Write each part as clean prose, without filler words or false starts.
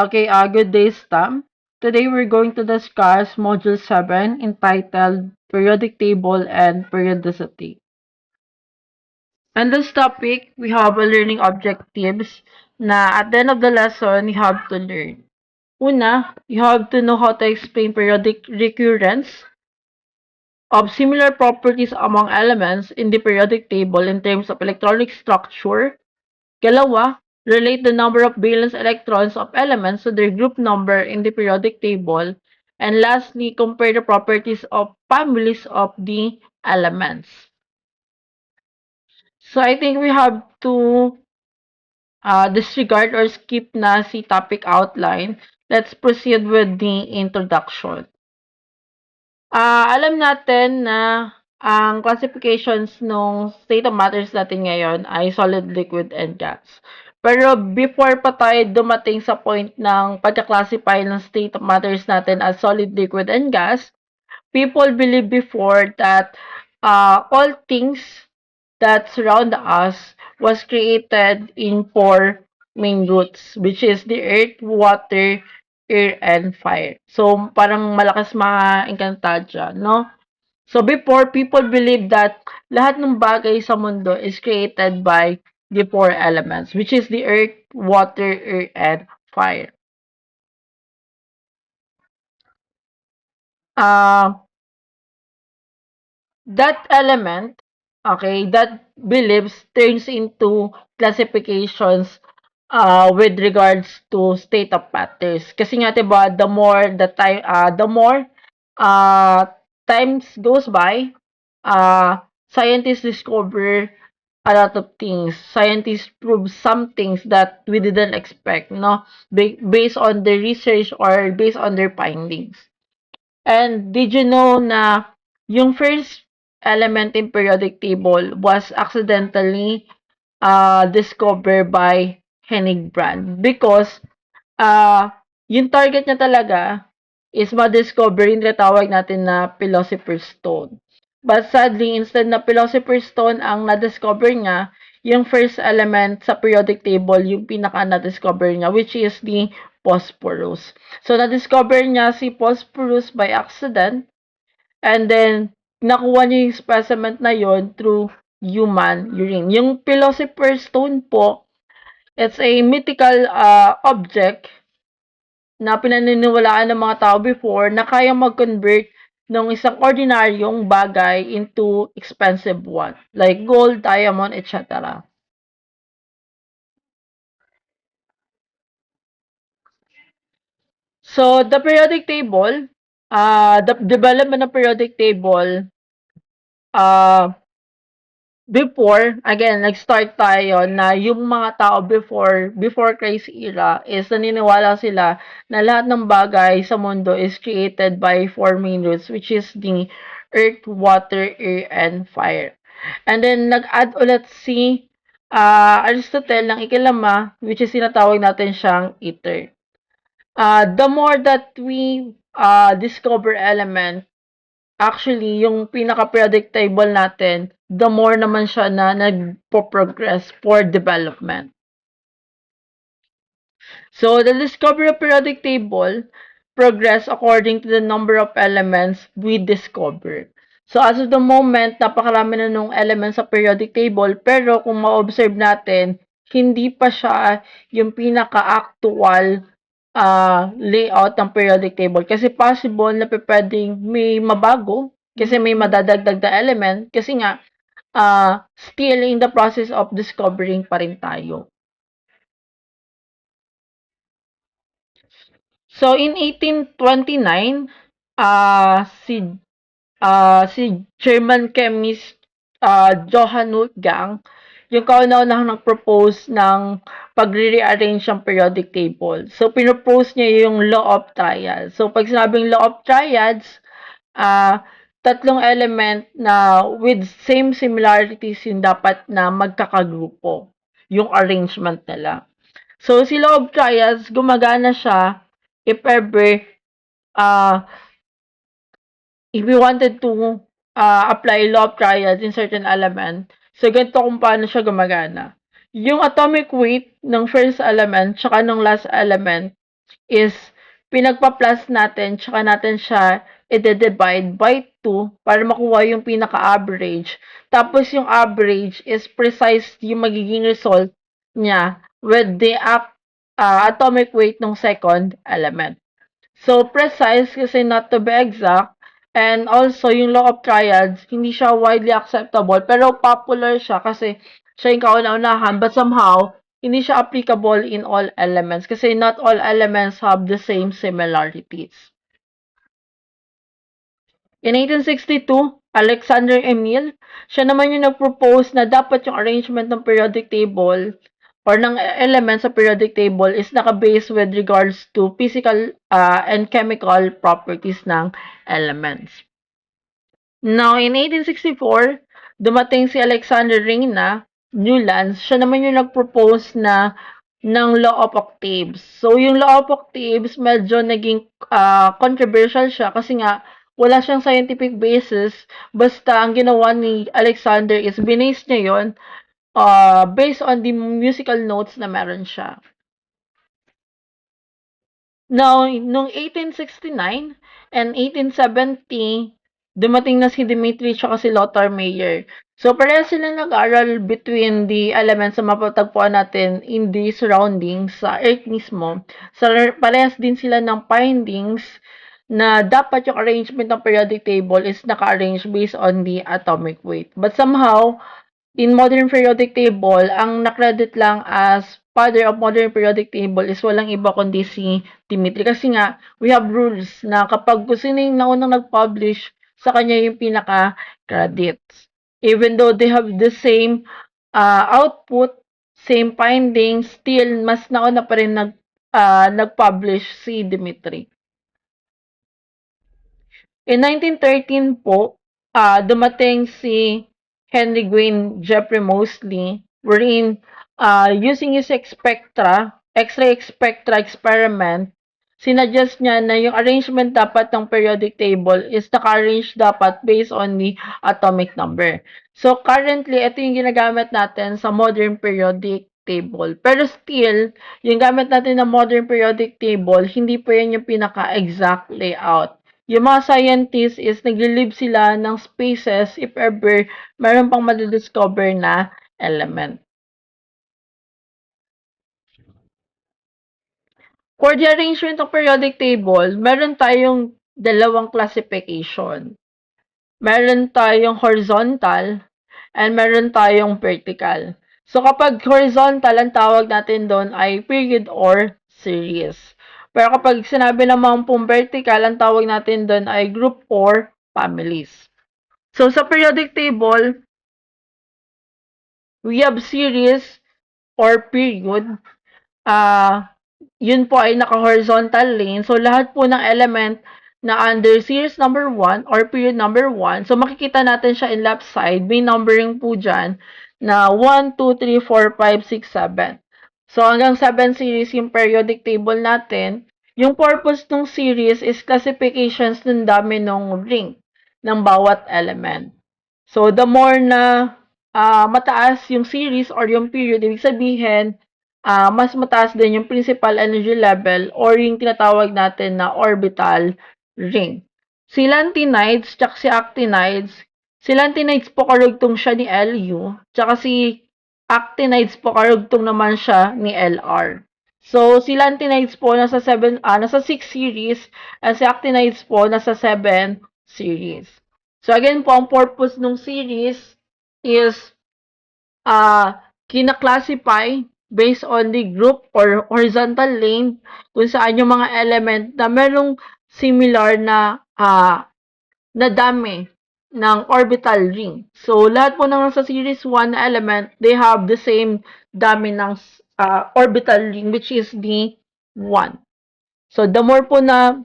Okay, good day, Stam. Today we're going to discuss Module 7 entitled Periodic Table and Periodicity. On this topic, we have a learning objectives na at the end of the lesson, you have to learn. Una, you have to know how to explain periodic recurrence of similar properties among elements in the periodic table in terms of electronic structure. Kalawa, relate the number of valence electrons of elements to their group number in the periodic table. And lastly, compare the properties of families of the elements. So I think we have to disregard or skip na si topic outline. Let's proceed with the introduction. Alam natin na ang classifications ng state of matters natin ngayon ay solid, liquid, and gas. Pero before pa tayo dumating sa point ng pagka-classify ng state of matters natin as solid, liquid, and gas, people believe before that all things that surround us was created in four main roots, which is the earth, water, air, and fire. So, parang malakas mga Encantadia, no? So, before, people believe that lahat ng bagay sa mundo is created by the four elements, which is the earth, water, air, and fire. Uh, that element, okay, that beliefs turns into classifications with regards to state of matters. Kasi nga 'di ba, the more uh, times goes by, scientists discover a lot of things. Scientists prove some things that we didn't expect, no? Based on their research or based on their findings. And did you know na yung first element in periodic table was accidentally discovered by Hennig Brand because uh, yung target niya talaga is ma-discover yung tinatawag natin na Philosopher's Stone. But sadly, instead na Philosopher's Stone ang na-discover niya, yung first element sa periodic table, yung pinaka na-discover niya, which is the phosphorus. So, na-discover niya si phosphorus by accident, and then, nakuha niya yung specimen na yon through human urine. Yung Philosopher's Stone po, it's a mythical object na pinaniniwalaan ng mga tao before na kayang mag-convert ng isang ordinaryong bagay into expensive one, like gold, diamond, etc. So, the periodic table, the development of periodic table, uh, before, again, nag-start tayo na yung mga tao before Christ era is naniniwala sila na lahat ng bagay sa mundo is created by four main roots, which is the earth, water, air, and fire. And then, nag-add ulit si Aristotle ng ikalama, which is sinatawag natin siyang ether. The more that we discover element, actually, yung pinaka-predictable natin, the more naman siya na nagpo-progress for development. So, the discovery of periodic table progress according to the number of elements we discover. So, as of the moment, napakarami na nung elements sa periodic table, pero kung ma-observe natin, hindi pa siya yung pinaka-actual layout ng periodic table. Kasi possible na pwedeng may mabago, kasi may madadagdag na element, kasi nga, still in the process of discovering pa rin tayo. So, in 1829, si German chemist Johann Wolfgang, yung kauna-unahang nag-propose ng pagre-rearrange ng periodic table. So, pinopose niya yung law of triads. So, pag sinabing law of triads, tatlong element na with same similarities yung dapat na magkakagrupo, yung arrangement nila. So, si law of triads, gumagana siya if ever if we wanted to apply law of triads in certain element, so ganito kung paano siya gumagana. Yung atomic weight ng first element tsaka ng last element, is pinagpa-plus natin tsaka natin siya i-divide by 2 para makuha yung pinaka-average. Tapos yung average is precise yung magiging result niya with the atomic weight ng second element. So, precise kasi not to be exact. And also, yung law of triads, hindi siya widely acceptable. Pero popular siya kasi siya yung kauna-unahan. But somehow, hindi siya applicable in all elements. Kasi not all elements have the same similarities. In 1862, Alexander Emil, siya naman yung nag-propose na dapat yung arrangement ng periodic table or ng elements sa periodic table is naka-base with regards to physical and chemical properties ng elements. Now, in 1864, dumating si Alexander Reina Newlands. Siya naman yung nag-propose na ng law of octaves. So, yung law of octaves, medyo naging controversial siya kasi nga, wala siyang scientific basis. Basta, ang ginawa ni Alexander is binase niya yon based on the musical notes na meron siya. Now, nung 1869 and 1870, dumating na si Dimitri tsaka si Lothar Meyer. So, parehas sila nag-aral between the elements na mapatagpuan natin in the surroundings sa Earth mismo. So, parehas din sila ng findings na dapat yung arrangement ng periodic table is naka-arrange based on the atomic weight. But somehow, in modern periodic table, ang na-credit lang as father of modern periodic table is walang iba kundi si Dimitri. Kasi nga, we have rules na kapag kung sino yung naunang nag-publish, sa kanya yung pinaka-credits. Even though they have the same output, same findings, still, mas nauna pa rin nag-publish si Dimitri. In 1913 po, dumating si Henry Gwynne Jeffrey Moseley, wherein using his X-ray spectra experiment, sinuggest niya na yung arrangement dapat ng periodic table is naka-arrange dapat based on the atomic number. So, currently, ito yung ginagamit natin sa modern periodic table. Pero still, yung gamit natin na modern periodic table, hindi po yan yung pinaka-exact layout. Yung mga scientists is nagli-leave sila ng spaces if ever meron pang madidiscover na element. For the arrangement of periodic table, meron tayong dalawang classification. Meron tayong horizontal and meron tayong vertical. So kapag horizontal, ang tawag natin doon ay period or series. Pero kapag sinabi naman pong vertical, ang tawag natin doon ay group or families. So sa periodic table, we have series or period. Yun po ay naka-horizontal lane. So, lahat po ng element na under series number 1 or period number 1, so makikita natin siya in left side. May numbering po dyan na 1, 2, 3, 4, 5, 6, 7. So, hanggang 7 series yung periodic table natin. Yung purpose ng series is classifications ng dami ng ring ng bawat element. So, the more na mataas yung series or yung period, ibig sabihin, mas mataas din yung principal energy level or yung tinatawag natin na orbital ring. Si lanthanides tsaka si actinides, si lanthanides po karugtong siya ni Lu, tsaka si actinides po karugtong naman siya ni Lr. So, si lanthanides po nasa 6 series, at si actinides po nasa 7 series. So, again po, ang purpose ng series is kina-classify based on the group or horizontal lane kung saan yung mga element na merong similar na dami ng orbital ring. So, lahat po ng sa series 1 na element, they have the same dami ng orbital ring, which is the 1. So, the more po na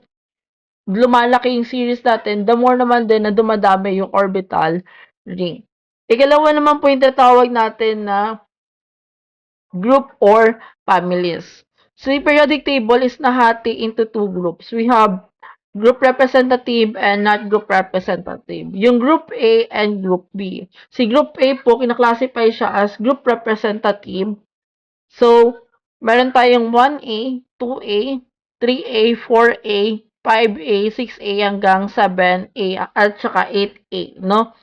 lumalaki yung series natin, the more naman din na dumadami yung orbital ring. Ikalawa naman po yung tatawag natin na group or families. So, the periodic table is nahati into two groups. We have group representative and not group representative. Yung group A and group B. Si group A po, kinaklasify siya as group representative. So, meron tayong 1A, 2A, 3A, 4A, 5A, 6A hanggang 7A at saka 8A, no?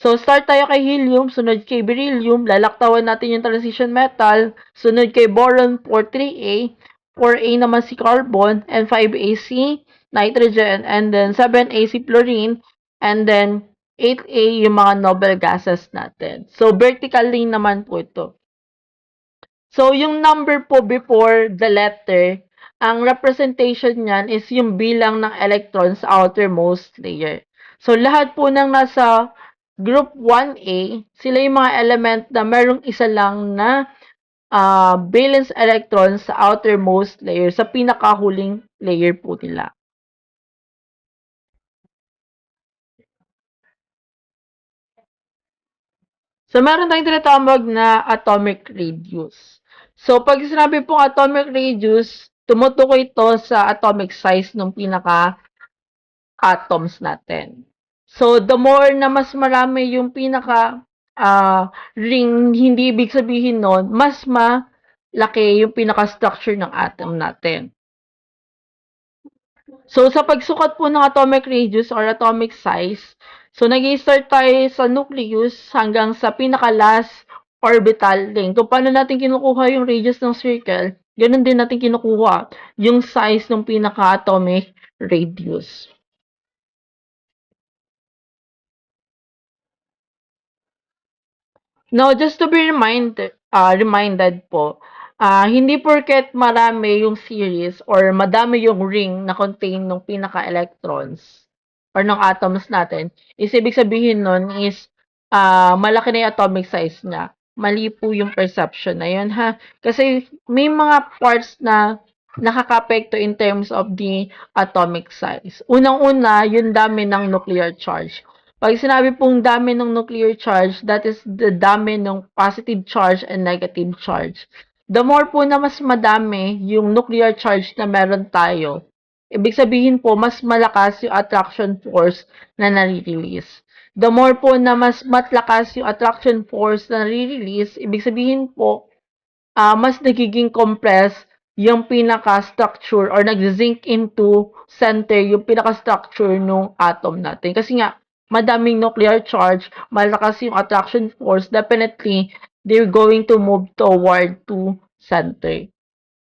So, start tayo kay helium, sunod kay beryllium, lalaktawan natin yung transition metal, sunod kay boron for 3A, 4A naman si carbon, and 5A si nitrogen, and then 7A si fluorine, and then 8A yung mga noble gases natin. So, vertical line naman po ito. So, yung number po before the letter, ang representation niyan is yung bilang ng electrons sa outermost layer. So, lahat po ng nasa group 1A, sila yung mga element na merong isa lang na valence electrons sa outermost layer, sa pinakahuling layer po nila. So, meron tayong tinatawag na atomic radius. So, pag sinabi pong atomic radius, tumutukoy ito sa atomic size ng pinaka-atoms natin. So, the more na mas marami yung pinaka-ring, hindi ibig sabihin nun, mas malaki yung pinaka-structure ng atom natin. So, sa pagsukat po ng atomic radius or atomic size, so nag-start tayo sa nucleus hanggang sa pinaka-last orbital length. Kung paano natin kinukuha yung radius ng circle, ganun din natin kinukuha yung size ng pinaka-atomic radius. Now, just to be reminded po, hindi porket marami yung series or madami yung ring na contain ng pinaka-electrons or ng atoms natin, is ibig sabihin nun is malaki na yung atomic size niya. Mali po yung perception na yun, ha? Kasi may mga parts na nakakapekto in terms of the atomic size. Unang-una, yung dami ng nuclear charge. Pag sinabi pong dami ng nuclear charge, that is the dami ng positive charge and negative charge. The more po na mas madami yung nuclear charge na meron tayo, ibig sabihin po, mas malakas yung attraction force na nare-release. The more po na mas matlakas yung attraction force na nare-release, ibig sabihin po, mas nagiging compress yung pinaka-structure or nag-zinc into center yung pinaka-structure ng atom natin. Kasi nga, madaming nuclear charge, malakas yung attraction force, definitely, they're going to move toward to center.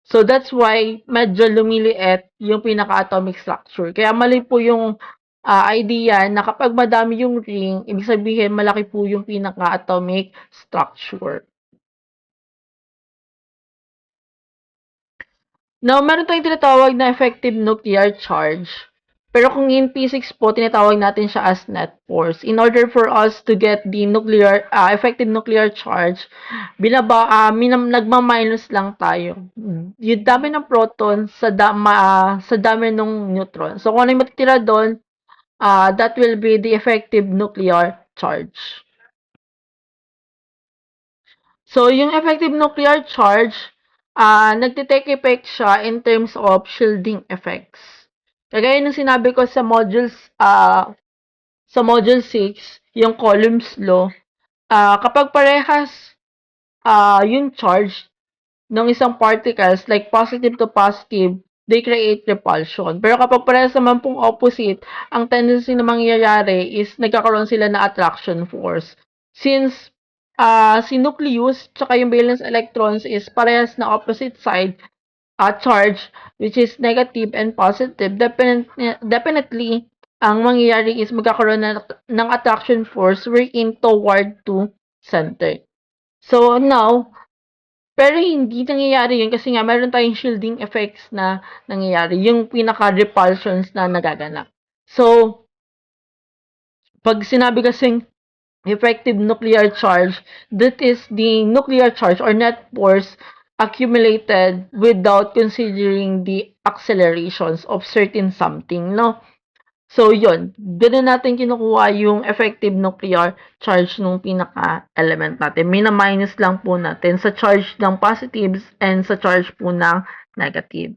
So, that's why medyo lumiliit yung pinaka-atomic structure. Kaya mali po yung idea na kapag madami yung ring, ibig sabihin malaki po yung pinaka-atomic structure. Now, meron tayong tinatawag na effective nuclear charge. Pero kung in physics po, tinatawag natin siya as net force. In order for us to get the effective nuclear charge, nagma-minus lang tayo. Yung dami ng proton sa dami ng neutron. So, kung ano yung matitira doon, that will be the effective nuclear charge. So, yung effective nuclear charge, nagte-take effect siya in terms of shielding effects. Kagaya ng sinabi ko sa module 6, yung Coulomb's law, kapag parehas yung charge ng isang particles, like positive to positive, they create repulsion. Pero kapag parehas naman pong opposite, ang tendency na mangyayari is nagkakaroon sila na attraction force. Since si nucleus tsaka yung valence electrons is parehas na opposite side charge, which is negative and positive, definitely ang mangyayari is magkakaroon ng attraction force wherein toward to center. So now, pero hindi nangyayari yun kasi nga meron tayong shielding effects na nangyayari, yung pinaka-repulsions na nagaganap. So, pag sinabi kasing effective nuclear charge, that is the nuclear charge or net force accumulated without considering the accelerations of certain something, no? So, yun. Ganun natin kinukuha yung effective nuclear charge ng pinaka-element natin. Mina-minus lang po natin sa charge ng positives and sa charge po ng negative.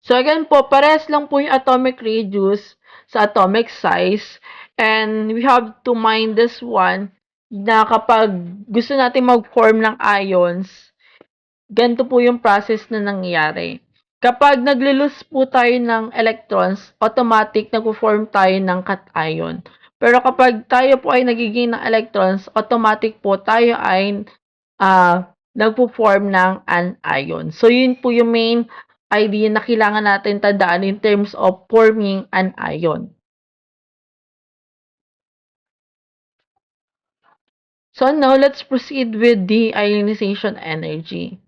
So, again po, parehas lang po yung atomic radius sa atomic size. And we have to mind this one na kapag gusto natin mag-form ng ions, ganito po yung process na nangyayari. Kapag nagle-lose po tayo ng electrons, automatic nagpo-form tayo ng cation. Pero kapag tayo po ay nagiging ng electrons, automatic po tayo ay nagpo-form ng anion. So, yun po yung main idea na kailangan natin tandaan in terms of forming an ion. So, now let's proceed with the ionization energy.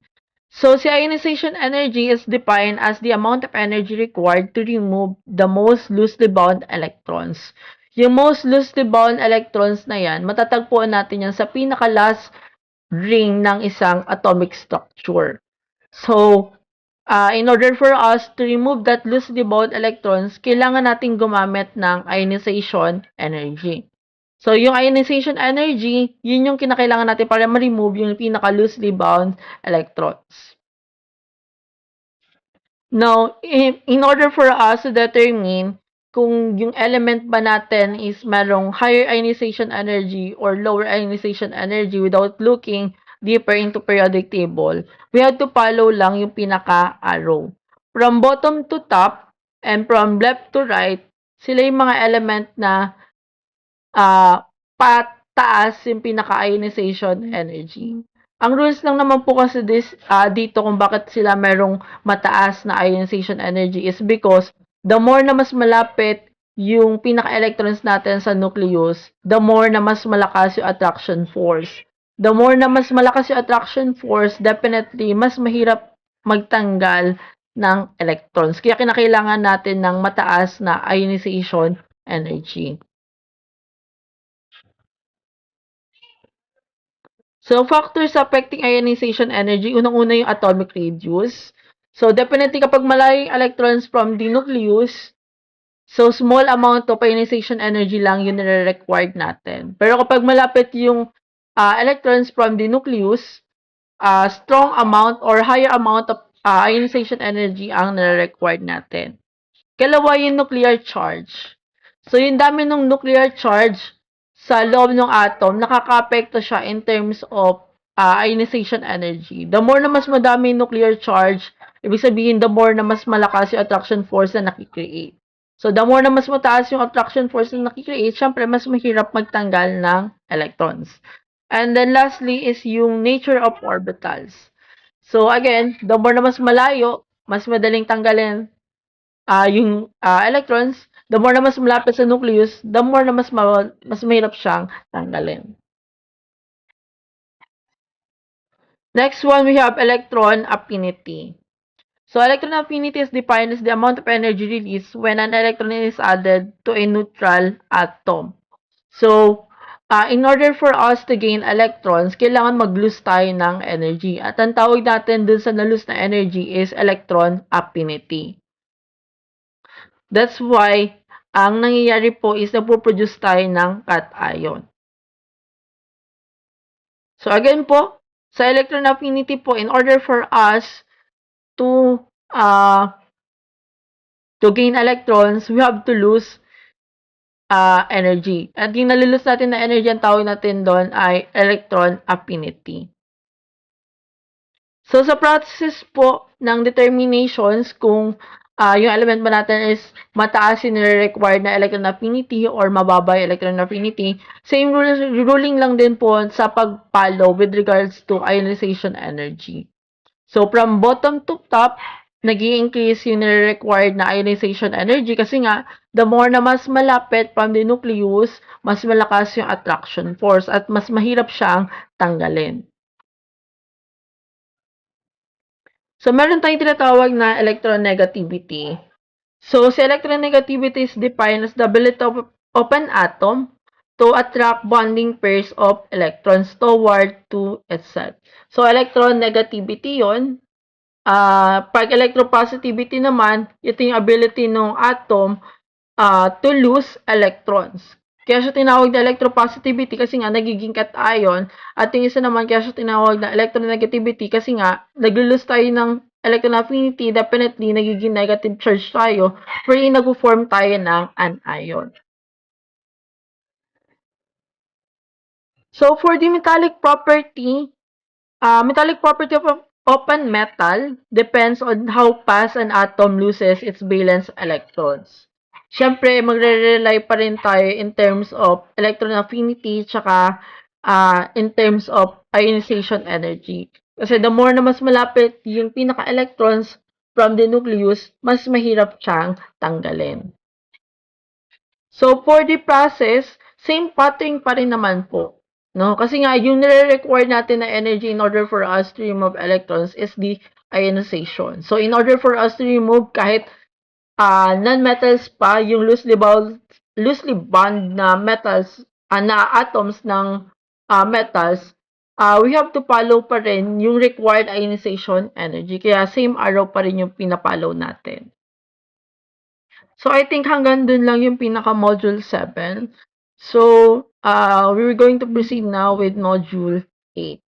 So, si ionization energy is defined as the amount of energy required to remove the most loosely bound electrons. Yung most loosely bound electrons na yan, matatagpuan natin yan sa pinaka-last ring ng isang atomic structure. So, in order for us to remove that loosely bound electrons, kailangan natin gumamit ng ionization energy. So, yung ionization energy, yun yung kinakailangan natin para ma-remove yung pinaka-loosely bound electrons. Now, in order for us to determine kung yung element ba natin is merong higher ionization energy or lower ionization energy without looking deeper into periodic table, we have to follow lang yung pinaka-arrow. From bottom to top and from left to right, sila yung mga element na pataas yung pinaka-ionization energy. Ang rules lang naman po kasi dito kung bakit sila merong mataas na ionization energy is because the more na mas malapit yung pinaka-electrons natin sa nucleus, the more na mas malakas yung attraction force. The more na mas malakas yung attraction force, definitely mas mahirap magtanggal ng electrons. Kaya kinakailangan natin ng mataas na ionization energy. So, factors affecting ionization energy, unang-una yung atomic radius. So, definitely kapag malayo yung electrons from the nucleus, so small amount of ionization energy lang yung nire-required natin. Pero kapag malapit yung electrons from the nucleus, strong amount or higher amount of ionization energy ang nire-required natin. Kalawa yung nuclear charge. So, yung dami ng nuclear charge sa loob ng atom, nakaka-apekto siya in terms of ionization energy. The more na mas madami yung nuclear charge, ibig sabihin, the more na mas malakas yung attraction force na nakikreate. So, the more na mas mataas yung attraction force na nakikreate, syempre, mas mahirap magtanggal ng electrons. And then, lastly, is yung nature of orbitals. So, again, the more na mas malayo, mas madaling tanggalin yung electrons, the more na mas malapit sa nucleus, the more na mas mahirap siyang tanggalin. Next one, we have electron affinity. So, electron affinity is defined as the amount of energy released when an electron is added to a neutral atom. So, in order for us to gain electrons, kailangan mag-lose tayo ng energy. At ang tawag natin dun sa na-lose na energy is electron affinity. That's why, ang nangyayari po is napoproduce tayo ng cation. So, again po, sa electron affinity po, in order for us to gain electrons, we have to lose energy. At yung nalilose natin na energy, ang tawag natin doon ay electron affinity. So, sa process po ng determinations kung yung element ba natin is mataas yung required na electron affinity or mababa yung electron affinity, same ruling lang din po sa pag-follow with regards to ionization energy. So, from bottom to top, nag-i-increase yung required na ionization energy kasi nga, the more na mas malapit from the nucleus, mas malakas yung attraction force at mas mahirap siyang tanggalin. So, meron tayong tinatawag na electronegativity. So, si electronegativity is defined as the ability of an atom to attract bonding pairs of electrons toward to itself. So, electronegativity yon. Pag electropositivity naman, ito yung ability ng atom to lose electrons. Kaya siya tinawag na electropositivity kasi nga nagiging cation. At yung isa naman kaya siya tinawag na electronegativity kasi nga nag-lose tayo ng electron affinity, definitely nagiging negative charge tayo wherein nag-form tayo ng anion. So, for the metallic property of open metal depends on how fast an atom loses its valence electrons. Siyempre, magre-rely pa rin tayo in terms of electron affinity tsaka in terms of ionization energy. Kasi the more na mas malapit yung pinaka-electrons from the nucleus, mas mahirap siyang tanggalin. So, for the process, same pattern pa rin naman po. No? Kasi nga, yung nire-require natin na energy in order for us to remove electrons is the ionization. So, in order for us to remove kahit non-metals pa, yung loosely bond na metals, na atoms ng metals, we have to follow pa rin yung required ionization energy. Kaya same arrow pa rin yung pinapollow natin. So, I think hanggang dun lang yung pinaka-module 7. So, we're going to proceed now with module 8.